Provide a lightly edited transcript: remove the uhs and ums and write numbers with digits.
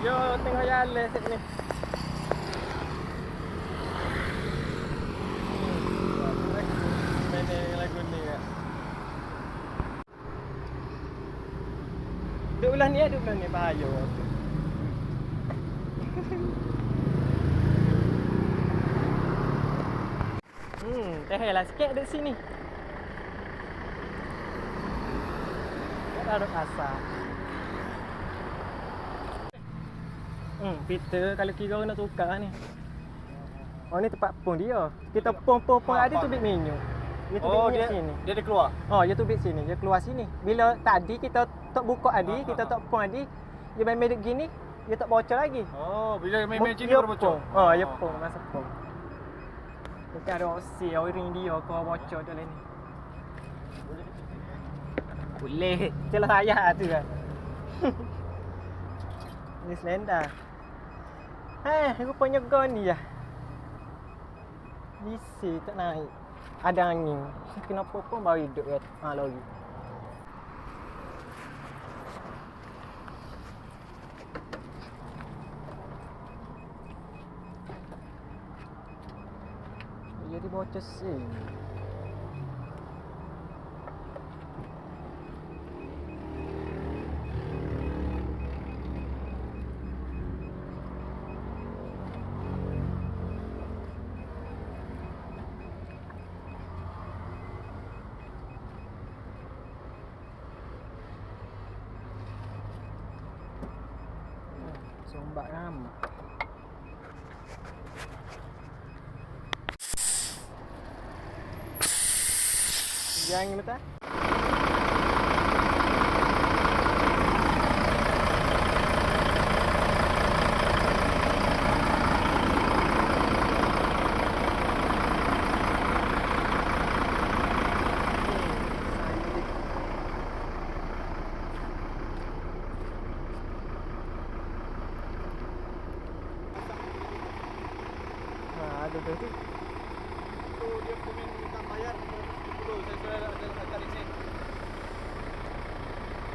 Yo tengok jalan sini. Main lagu ni ya. Duduk belah ni bahaya. Tehlah sikit duduk sini. Tak ada asal. Peter kalau kira nak tukar ni. Oh ni tempat pom dia. Kita pom ada tubik minyak. Dia tubik minyak sini. Dia ada keluar. Oh, dia tubik sini. Dia keluar sini. Bila tadi kita tak buka tadi, kita tak pom tadi, dia main medek gini, dia tak bocor lagi. Oh, bila main sini baru bocor. Oh, ya pom masa pom. Mungkin ada opsi ring dia kau bocor dalam ni. Boleh. Celah saya tu kan. Ni selenda. Rupanya gon ni ya. Bisi tak naik. Ada angin. Kenapa pun baru hidup ya. Lagi. Jadi bocor sini. Sombak ramah. Jangan betul. Ada tu. Tu dia komen minta bayar 10. Saya sudah ada kat sini.